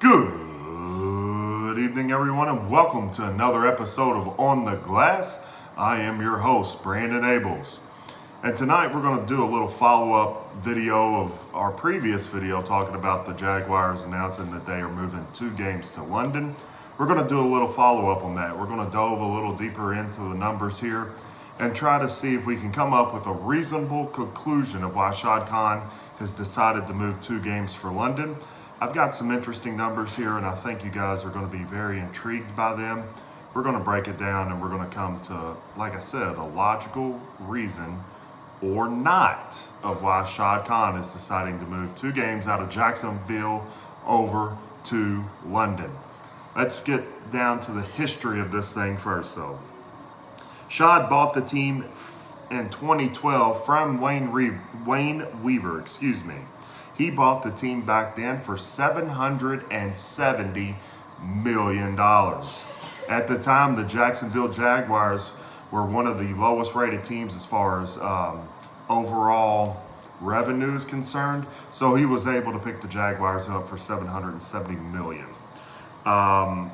Good evening, everyone, and welcome to another episode of On the Glass. I am your host, Brandon Abels. And tonight we're going to do a little follow-up video of our previous video talking about the Jaguars announcing that they are moving 2 games to London. We're going to do a little follow-up on that. We're going to delve a little deeper into the numbers here and try to see if we can come up with a reasonable conclusion of why Shad Khan has decided to move 2 games for London. I've got some interesting numbers here, and I think you guys are going to be very intrigued by them. We're going to break it down, and we're going to come to, like I said, a logical reason or not of why Shad Khan is deciding to move 2 games out of Jacksonville over to London. Let's get down to the history of this thing first, though. Shad bought the team in 2012 from Wayne Weaver. He bought the team back then for $770 million. At the time, the Jacksonville Jaguars were one of the lowest rated teams as far as overall revenue is concerned. So he was able to pick the Jaguars up for $770 million. Now,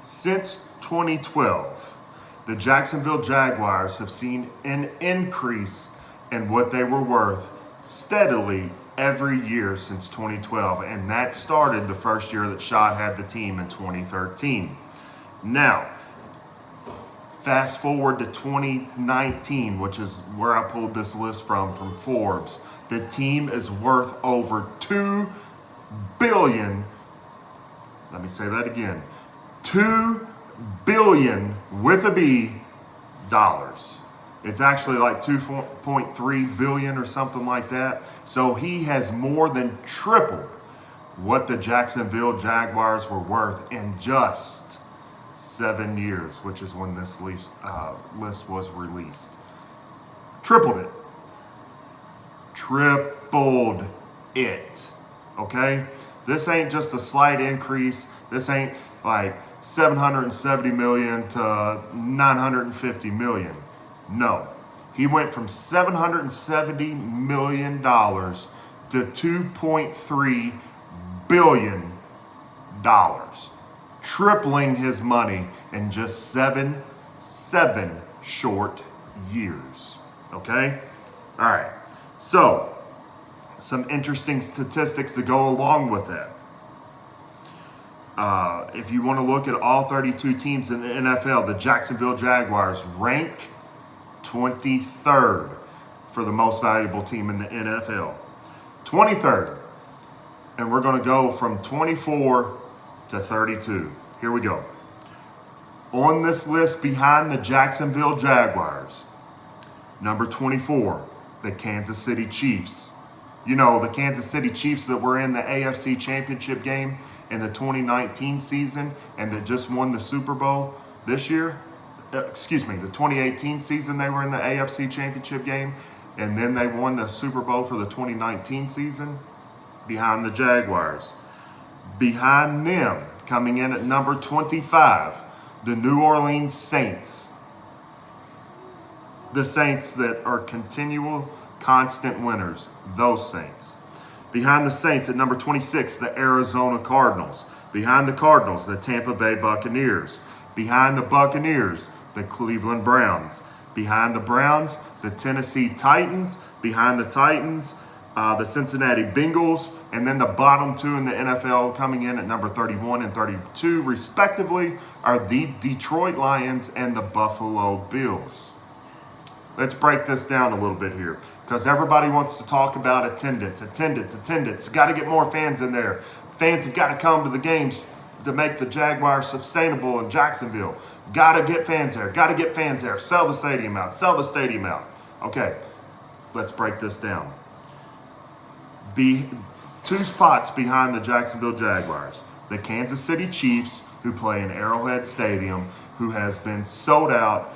since 2012, the Jacksonville Jaguars have seen an increase in what they were worth steadily every year since 2012, and that started the first year that Shad had the team in 2013. Now, fast forward to 2019, which is where I pulled this list from Forbes. The team is worth over $2 billion. Let me say that again. $2 billion with a B dollars. It's actually like 2.3 billion or something like that. So he has more than tripled what the Jacksonville Jaguars were worth in just 7 years, which is when this list was released. Tripled it. Okay? This ain't just a slight increase. This ain't like 770 million to 950 million. No, he went from $770 million to $2.3 billion, tripling his money in just seven short years. Okay? All right. So, some interesting statistics to go along with that. If you want to look at all 32 teams in the NFL, the Jacksonville Jaguars rank 23rd for the most valuable team in the NFL. 23rd. And we're going to go from 24 to 32. Here we go. On this list behind the Jacksonville Jaguars, number 24, the Kansas City Chiefs. You know, the Kansas City Chiefs that were in the AFC Championship game in the 2019 season and that just won the Super Bowl this year. The 2018 season they were in the AFC Championship game, and then they won the Super Bowl for the 2019 season behind the Jaguars. Behind them, coming in at number 25, the New Orleans Saints. The Saints that are continual, constant winners, those Saints. Behind the Saints at number 26, the Arizona Cardinals. Behind the Cardinals, the Tampa Bay Buccaneers. Behind the Buccaneers, the Cleveland Browns. Behind the Browns, the Tennessee Titans. Behind the Titans, the Cincinnati Bengals. And then the bottom 2 in the NFL coming in at number 31 and 32, respectively, are the Detroit Lions and the Buffalo Bills. Let's break this down a little bit here because everybody wants to talk about attendance. Got to get more fans in there. Fans have got to come to the games to make the Jaguars sustainable in Jacksonville. Gotta get fans there. Sell the stadium out. Okay, let's break this down. 2 spots behind the Jacksonville Jaguars. The Kansas City Chiefs, who play in Arrowhead Stadium, who has been sold out.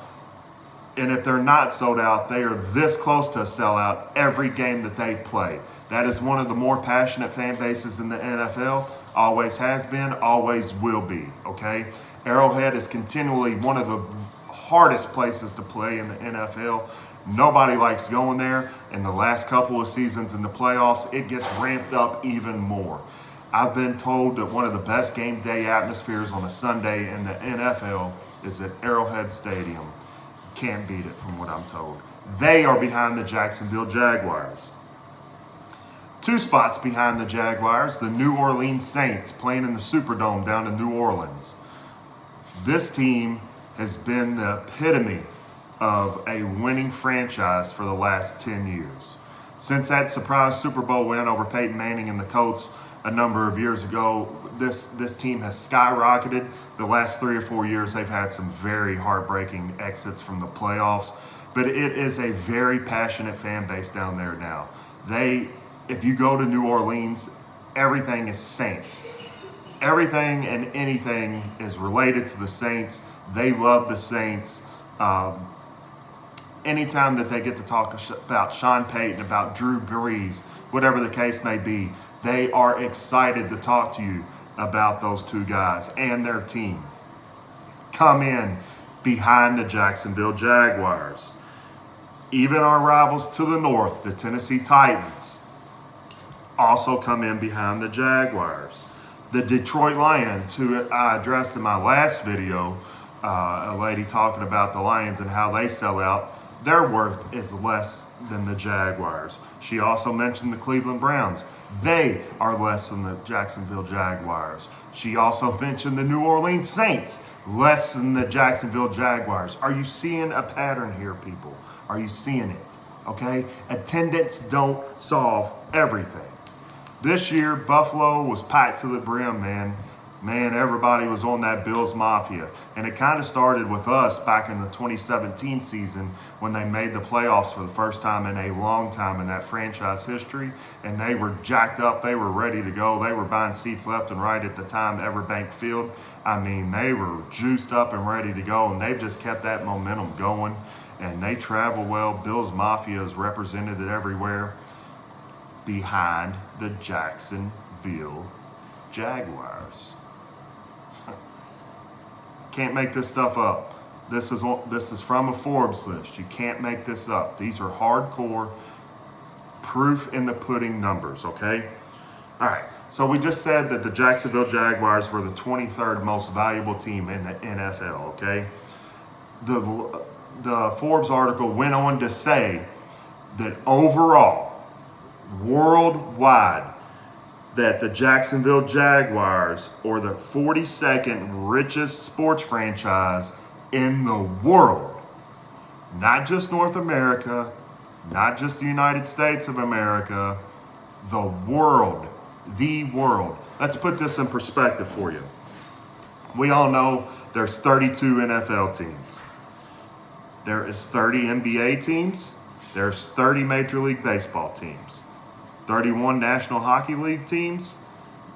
And if they're not sold out, they are this close to a sellout every game that they play. That is one of the more passionate fan bases in the NFL. Always has been, always will be, okay? Arrowhead is continually one of the hardest places to play in the NFL. Nobody likes going there. In the last couple of seasons in the playoffs, it gets ramped up even more. I've been told that one of the best game day atmospheres on a Sunday in the NFL is at Arrowhead Stadium. Can't beat it from what I'm told. They are behind the Jacksonville Jaguars. 2 spots behind the Jaguars, the New Orleans Saints playing in the Superdome down in New Orleans. This team has been the epitome of a winning franchise for the last 10 years. Since that surprise Super Bowl win over Peyton Manning and the Colts a number of years ago, this team has skyrocketed. The last 3 or 4 years, they've had some very heartbreaking exits from the playoffs, but it is a very passionate fan base down there now. If you go to New Orleans, everything is Saints. Everything and anything is related to the Saints. They love the Saints. Anytime that they get to talk about Sean Payton, about Drew Brees, whatever the case may be, they are excited to talk to you about those 2 guys and their team. Come in behind the Jacksonville Jaguars. Even our rivals to the north, the Tennessee Titans, also come in behind the Jaguars. The Detroit Lions, who I addressed in my last video, a lady talking about the Lions and how they sell out, their worth is less than the Jaguars. She also mentioned the Cleveland Browns. They are less than the Jacksonville Jaguars. She also mentioned the New Orleans Saints, less than the Jacksonville Jaguars. Are you seeing a pattern here, people? Are you seeing it? Okay? Attendance don't solve everything. This year, Buffalo was packed to the brim, man. Man, everybody was on that Bills Mafia. And it kind of started with us back in the 2017 season when they made the playoffs for the first time in a long time in that franchise history. And they were jacked up. They were ready to go. They were buying seats left and right at the time, Everbank Field. I mean, they were juiced up and ready to go. And they've just kept that momentum going. And they travel well. Bills Mafia is represented everywhere behind the Jacksonville Jaguars. Can't make this stuff up. This is from a Forbes list. You can't make this up. These are hardcore proof in the pudding numbers, okay? All right. So we just said that the Jacksonville Jaguars were the 23rd most valuable team in the NFL, okay? The Forbes article went on to say that overall, worldwide, that the Jacksonville Jaguars are the 42nd richest sports franchise in the world. Not just North America, not just the United States of America, the world. The world. Let's put this in perspective for you. We all know there's 32 NFL teams. There is 30 NBA teams. There's 30 Major League Baseball teams. 31 National Hockey League teams,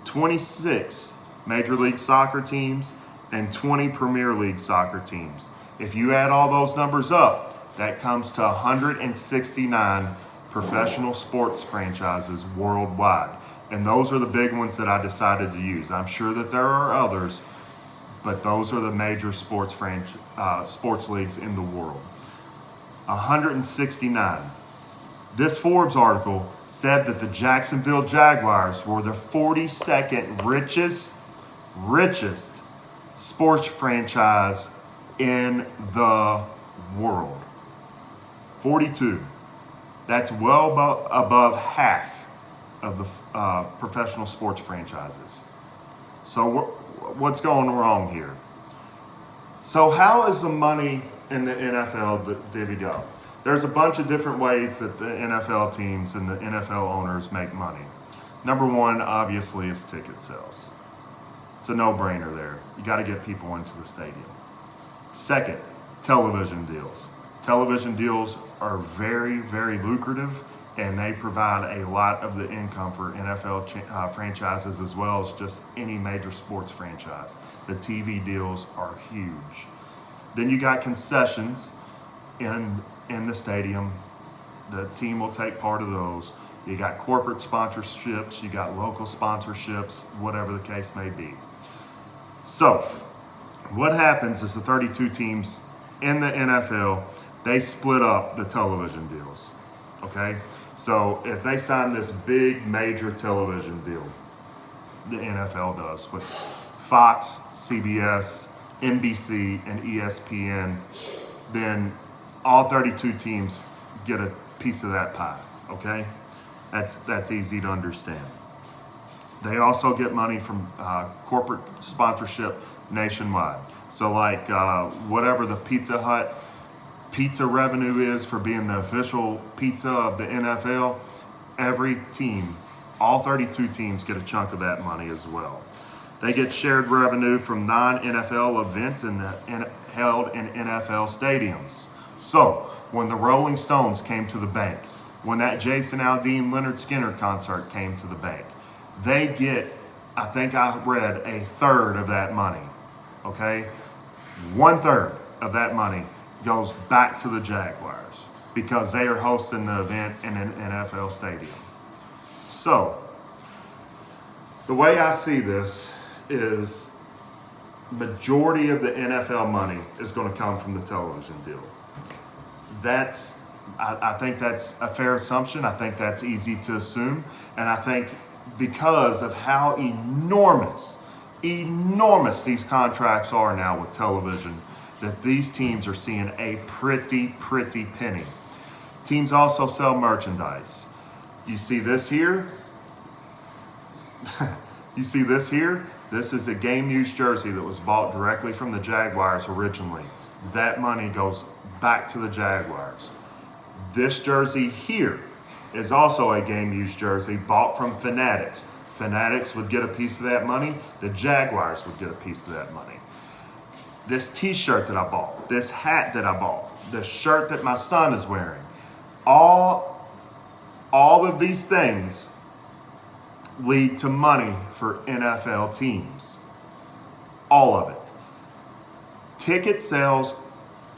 26 Major League Soccer teams, and 20 Premier League soccer teams. If you add all those numbers up, that comes to 169 professional sports franchises worldwide. And those are the big ones that I decided to use. I'm sure that there are others, but those are the major sports leagues in the world. 169. This Forbes article said that the Jacksonville Jaguars were the 42nd richest sports franchise in the world. 42. That's well above half of the professional sports franchises. So what's going wrong here? So how is the money in the NFL divvied up? There's a bunch of different ways that the NFL teams and the NFL owners make money. Number one, obviously, is ticket sales. It's a no-brainer there. You got to get people into the stadium. Second, television deals. Television deals are very, very lucrative, and they provide a lot of the income for NFL franchises as well as just any major sports franchise. The TV deals are huge. Then you got concessions in the stadium. The team will take part of those. You got corporate sponsorships, you got local sponsorships, whatever the case may be. So what happens is the 32 teams in the NFL, they split up the television deals. Okay? So if they sign this big major television deal, the NFL does, with Fox, CBS, NBC, and ESPN, then all 32 teams get a piece of that pie, okay? That's easy to understand. They also get money from corporate sponsorship nationwide. So like whatever the Pizza Hut pizza revenue is for being the official pizza of the NFL, every team, all 32 teams get a chunk of that money as well. They get shared revenue from non-NFL events held in NFL stadiums. So when the Rolling Stones came to the bank, when that Jason Aldean Leonard Skinner concert came to the bank, they get, I think I read, a third of that money, okay? 1/3 of that money goes back to the Jaguars because they are hosting the event in an NFL stadium. So, the way I see this is majority of the NFL money is going to come from the television deal. I think that's a fair assumption. I think that's easy to assume. And I think because of how enormous these contracts are now with television, that these teams are seeing a pretty penny. Teams also sell merchandise. You see this here? You see this here? This is a game used jersey that was bought directly from the Jaguars originally. That money goes back to the Jaguars. This jersey here is also a game used jersey bought from Fanatics. Fanatics would get a piece of that money. The Jaguars would get a piece of that money. This t-shirt that I bought, this hat that I bought, the shirt that my son is wearing, all of these things lead to money for NFL teams. All of it. Ticket sales,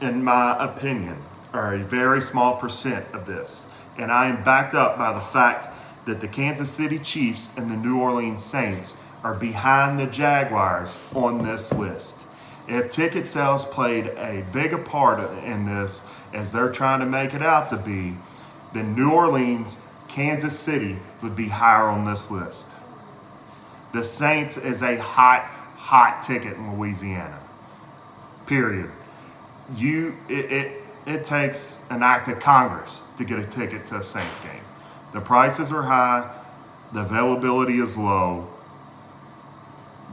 in my opinion, are a very small percent of this. And I am backed up by the fact that the Kansas City Chiefs and the New Orleans Saints are behind the Jaguars on this list. If ticket sales played a bigger part in this, as they're trying to make it out to be, then New Orleans, Kansas City would be higher on this list. The Saints is a hot ticket in Louisiana. Period. It takes an act of Congress to get a ticket to a Saints game. The prices are high, the availability is low.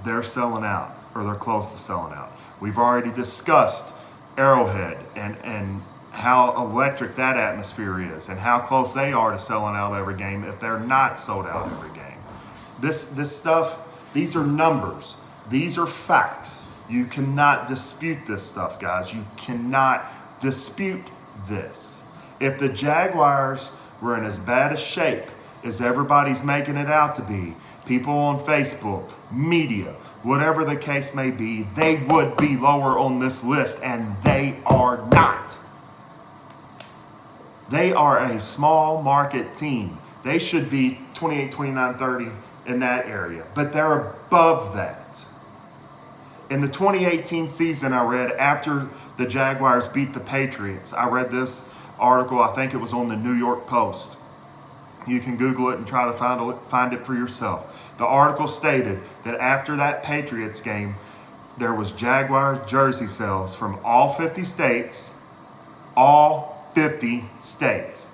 They're selling out, or they're close to selling out. We've already discussed Arrowhead and how electric that atmosphere is and how close they are to selling out every game if they're not sold out every game. This stuff, these are numbers. These are facts. You cannot dispute this stuff, guys. You cannot dispute this. If the Jaguars were in as bad a shape as everybody's making it out to be, people on Facebook, media, whatever the case may be, they would be lower on this list, and they are not. They are a small market team. They should be 28, 29, 30 in that area, but they're above that. In the 2018 season, I read after the Jaguars beat the Patriots, I read this article, I think it was on the New York Post. You can Google it and try to find it for yourself. The article stated that after that Patriots game, there was Jaguar jersey sales from all 50 states, all 50 states,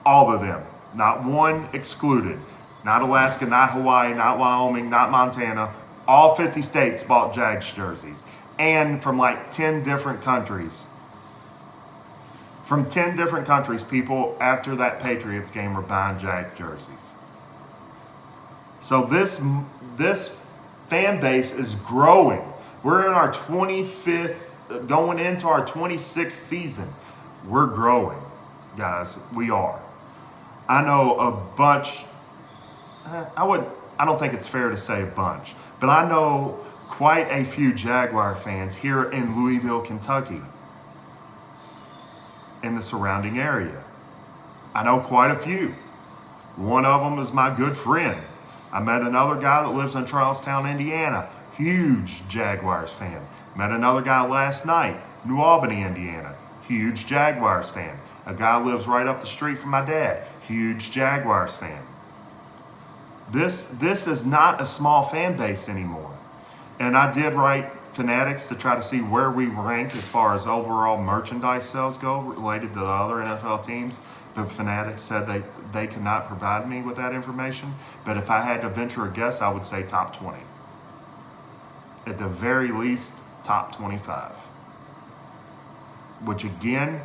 all of them, not one excluded, not Alaska, not Hawaii, not Wyoming, not Montana. All 50 states bought Jags jerseys, and from like 10 different countries. From 10 different countries, people after that Patriots game were buying Jag jerseys. So this fan base is growing. We're in our 25th, going into our 26th season. We're growing, guys. We are. I know a bunch. I don't think it's fair to say a bunch, but I know quite a few Jaguar fans here in Louisville, Kentucky, in the surrounding area. I know quite a few. One of them is my good friend. I met another guy that lives in Charlestown, Indiana, huge Jaguars fan. Met another guy last night, New Albany, Indiana, huge Jaguars fan. A guy lives right up the street from my dad, huge Jaguars fan. This is not a small fan base anymore. And I did write Fanatics to try to see where we rank as far as overall merchandise sales go related to the other NFL teams. But Fanatics said they could not provide me with that information. But if I had to venture a guess, I would say top 20. At the very least, top 25. Which again,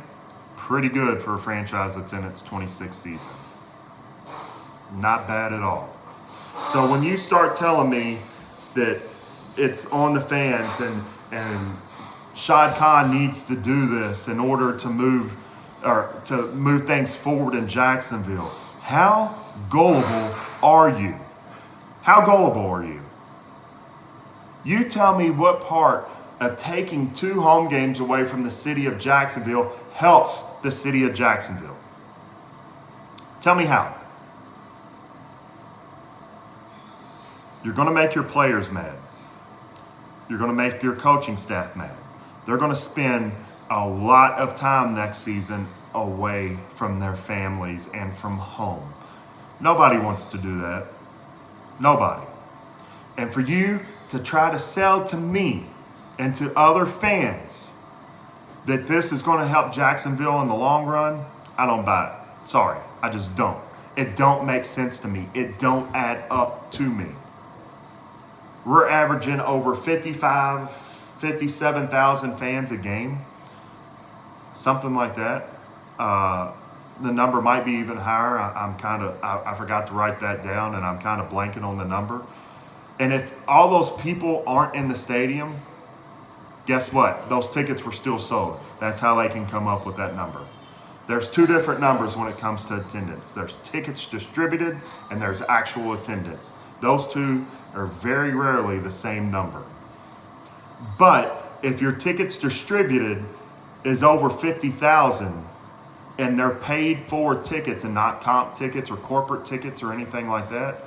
pretty good for a franchise that's in its 26th season. Not bad at all. So when you start telling me that it's on the fans and Shad Khan needs to do this in order to move things forward in Jacksonville, how gullible are you? How gullible are you? You tell me what part of taking 2 home games away from the city of Jacksonville helps the city of Jacksonville. Tell me how. You're going to make your players mad. You're going to make your coaching staff mad. They're going to spend a lot of time next season away from their families and from home. Nobody wants to do that. Nobody. And for you to try to sell to me and to other fans that this is going to help Jacksonville in the long run, I don't buy it. Sorry, I just don't. It don't make sense to me. It don't add up to me. We're averaging over 57,000 fans a game. Something like that. The number might be even higher. I forgot to write that down, and I'm kind of blanking on the number. And if all those people aren't in the stadium, guess what? Those tickets were still sold. That's how they can come up with that number. There's 2 different numbers when it comes to attendance. There's tickets distributed and there's actual attendance. Those 2 are very rarely the same number. But if your tickets distributed is over 50,000 and they're paid for tickets and not comp tickets or corporate tickets or anything like that,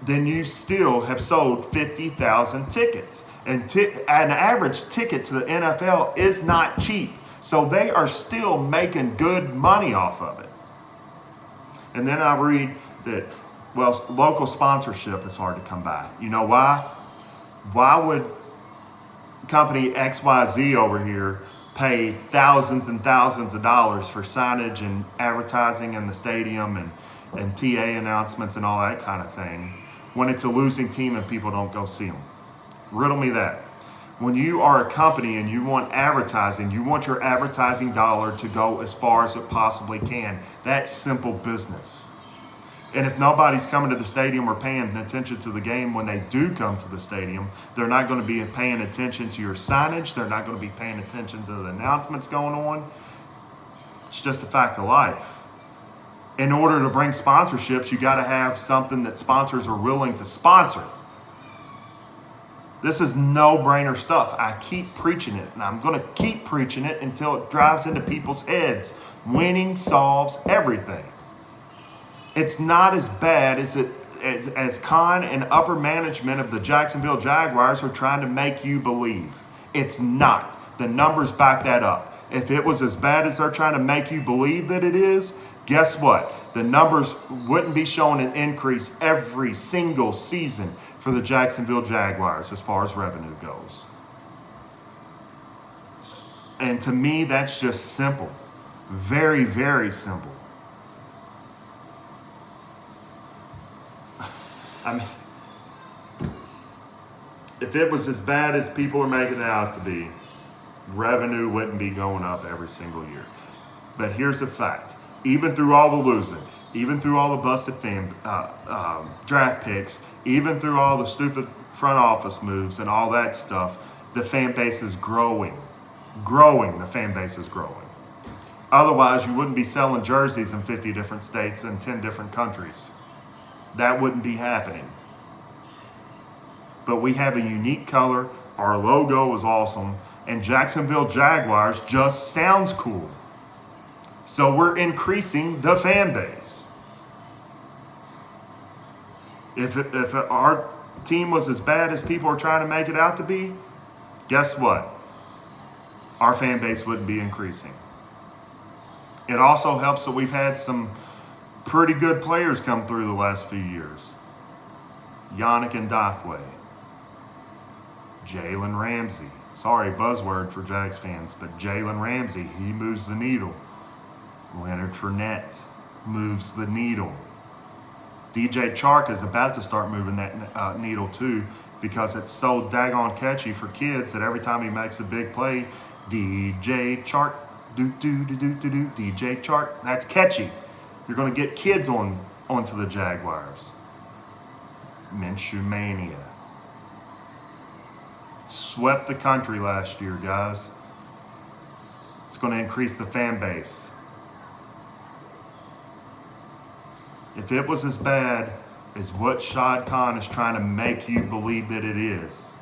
then you still have sold 50,000 tickets. And an average ticket to the NFL is not cheap. So they are still making good money off of it. And then I read that, well, local sponsorship is hard to come by. You know why? Why would company XYZ over here pay thousands and thousands of dollars for signage and advertising in the stadium and PA announcements and all that kind of thing when it's a losing team and people don't go see them? Riddle me that. When you are a company and you want advertising, you want your advertising dollar to go as far as it possibly can. That's simple business. And if nobody's coming to the stadium or paying attention to the game when they do come to the stadium, they're not going to be paying attention to your signage. They're not going to be paying attention to the announcements going on. It's just a fact of life. In order to bring sponsorships, you got to have something that sponsors are willing to sponsor. This is no-brainer stuff. I keep preaching it, and I'm going to keep preaching it until it drives into people's heads. Winning solves everything. It's not as bad as Khan and upper management of the Jacksonville Jaguars are trying to make you believe. It's not. The numbers back that up. If it was as bad as they're trying to make you believe that it is, guess what? The numbers wouldn't be showing an increase every single season for the Jacksonville Jaguars as far as revenue goes. And to me, that's just simple. Very, very simple. I mean, if it was as bad as people are making it out to be, revenue wouldn't be going up every single year. But here's the fact. Even through all the losing, even through all the busted draft picks, even through all the stupid front office moves and all that stuff, the fan base is growing. The fan base is growing. Otherwise, you wouldn't be selling jerseys in 50 different states and 10 different countries. That wouldn't be happening. But we have a unique color. Our logo is awesome. And Jacksonville Jaguars just sounds cool. So we're increasing the fan base. If our team was as bad as people are trying to make it out to be, guess what? Our fan base wouldn't be increasing. It also helps that we've had some pretty good players come through the last few years. Yannick Ngakoue, Jalen Ramsey. Sorry, buzzword for Jags fans, but Jalen Ramsey, he moves the needle. Leonard Fournette moves the needle. DJ Chark is about to start moving that needle too, because it's so daggone catchy for kids that every time he makes a big play, DJ Chark, do, DJ Chark, that's catchy. You're going to get kids onto the Jaguars. Minshew Mania. Swept the country last year, guys. It's going to increase the fan base. If it was as bad as what Shad Khan is trying to make you believe that it is,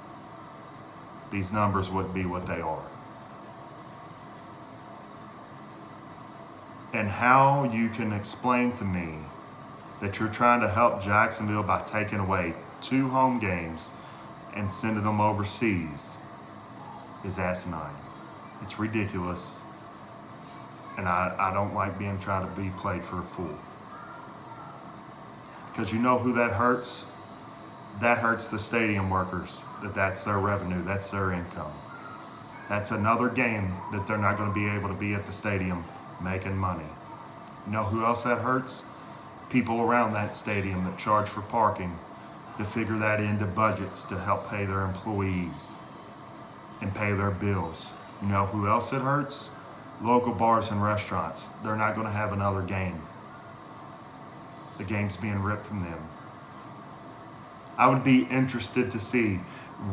these numbers wouldn't be what they are. And how you can explain to me that you're trying to help Jacksonville by taking away 2 home games and sending them overseas is asinine. It's ridiculous. And I don't like being tried to be played for a fool. Because you know who that hurts? That hurts the stadium workers. That's their revenue. That's their income. That's another game that they're not going to be able to be at the stadium making money. You know who else that hurts? People around that stadium that charge for parking, to figure that into budgets to help pay their employees and pay their bills. You know who else it hurts? Local bars and restaurants. They're not going to have another game. The game's being ripped from them. I would be interested to see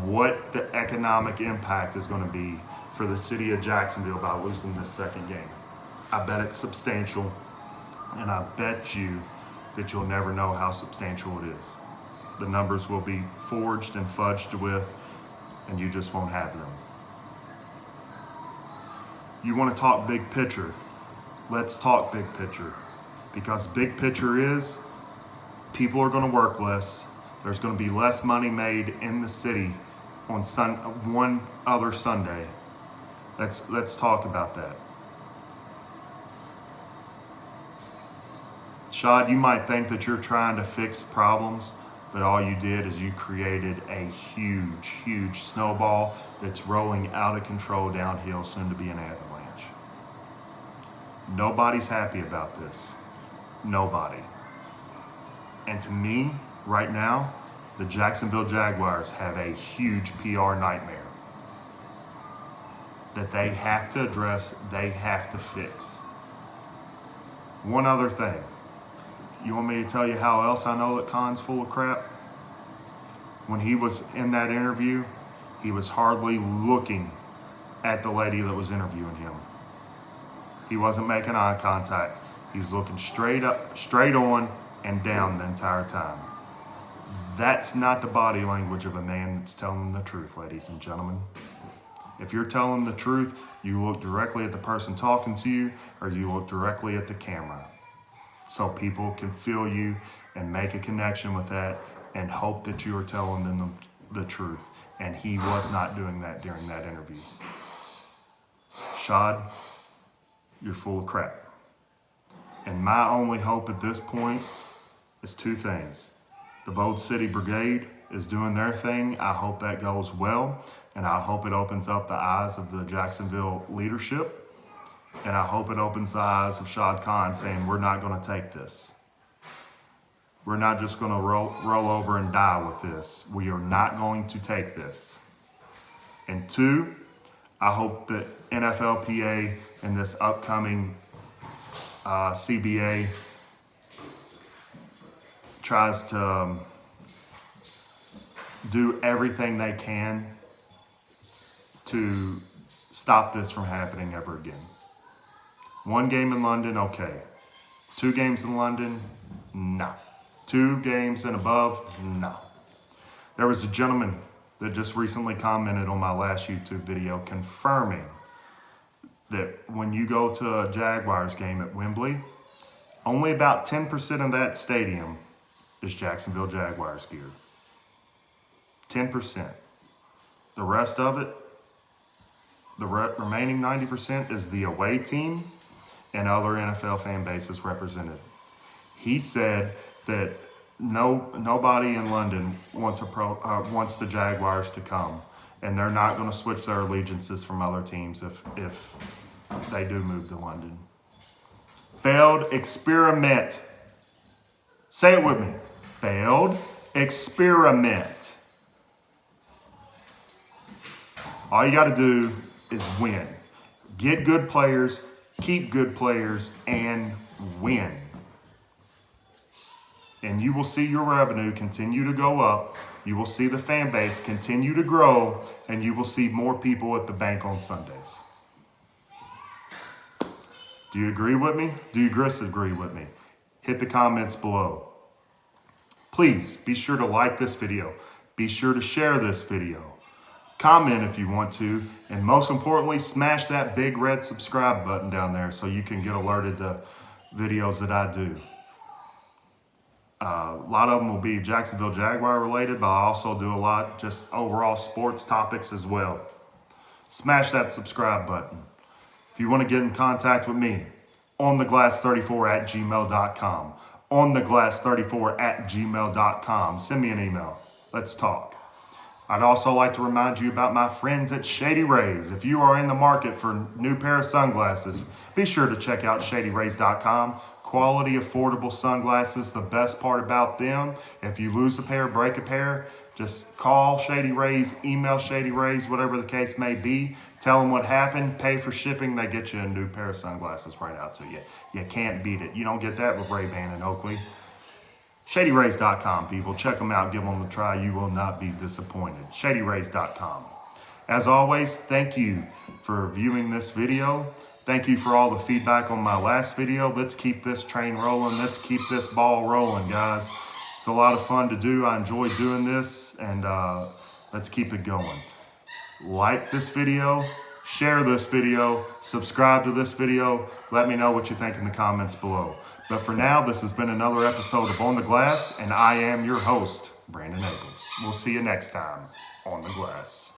what the economic impact is going to be for the city of Jacksonville by losing this second game. I bet it's substantial, and I bet you that you'll never know how substantial it is. The numbers will be forged and fudged with, and you just won't have them. You want to talk big picture? Let's talk big picture. Because big picture is, people are going to work less. There's going to be less money made in the city on one other Sunday. Let's talk about that. Shad, you might think that you're trying to fix problems, but all you did is you created a huge, huge snowball that's rolling out of control downhill, soon to be an avalanche. Nobody's happy about this. Nobody. And to me, right now, the Jacksonville Jaguars have a huge PR nightmare that they have to address, they have to fix. One other thing. You want me to tell you how else I know that Khan's full of crap? When he was in that interview, he was hardly looking at the lady that was interviewing him. He wasn't making eye contact. He was looking straight up, straight on, and down the entire time. That's not the body language of a man that's telling the truth, ladies and gentlemen. If you're telling the truth, you look directly at the person talking to you, or you look directly at the camera, so people can feel you and make a connection with that and hope that you are telling them the truth. And he was not doing that during that interview. Shad, you're full of crap. And my only hope at this point is 2 things. The Bold City Brigade is doing their thing. I hope that goes well. And I hope it opens up the eyes of the Jacksonville leadership. And I hope it opens the eyes of Shad Khan saying, we're not going to take this. We're not just going to roll over and die with this. We are not going to take this. And 2, I hope that NFLPA and this upcoming CBA tries to do everything they can to stop this from happening ever again. 1 game in London, okay. 2 games in London, no. 2 games and above, no. There was a gentleman that just recently commented on my last YouTube video confirming that when you go to a Jaguars game at Wembley, only about 10% of that stadium is Jacksonville Jaguars gear. 10%. The rest of it, the remaining 90% is the away team and other NFL fan bases represented. He said that nobody in London wants the Jaguars to come, and they're not going to switch their allegiances from other teams if they do move to London. Failed experiment. Say it with me. Failed experiment. All you got to do is win. Get good players, keep good players, and win. And you will see your revenue continue to go up. You will see the fan base continue to grow, and you will see more people at the bank on Sundays. Do you agree with me? Do you disagree with me? Hit the comments below. Please be sure to like this video. Be sure to share this video. Comment if you want to. And most importantly, smash that big red subscribe button down there so you can get alerted to videos that I do. A lot of them will be Jacksonville Jaguar related, but I also do a lot just overall sports topics as well. Smash that subscribe button. If you want to get in contact with me, ontheglass34@gmail.com. ontheglass34@gmail.com. Send me an email. Let's talk. I'd also like to remind you about my friends at Shady Rays. If you are in the market for a new pair of sunglasses, be sure to check out shadyrays.com. Quality, affordable sunglasses. The best part about them, if you lose a pair, break a pair, just call Shady Rays, email Shady Rays, whatever the case may be. Tell them what happened, pay for shipping. They get you a new pair of sunglasses right out to you. You can't beat it. You don't get that with Ray-Ban and Oakley. ShadyRays.com, people. Check them out. Give them a try. You will not be disappointed. ShadyRays.com. As always, thank you for viewing this video. Thank you for all the feedback on my last video. Let's keep this train rolling. Let's keep this ball rolling, guys. It's a lot of fun to do. I enjoy doing this, and let's keep it going. Like this video, share this video, subscribe to this video. Let me know what you think in the comments below. But for now, this has been another episode of On the Glass, and I am your host, Brandon Eccles. We'll see you next time on the Glass.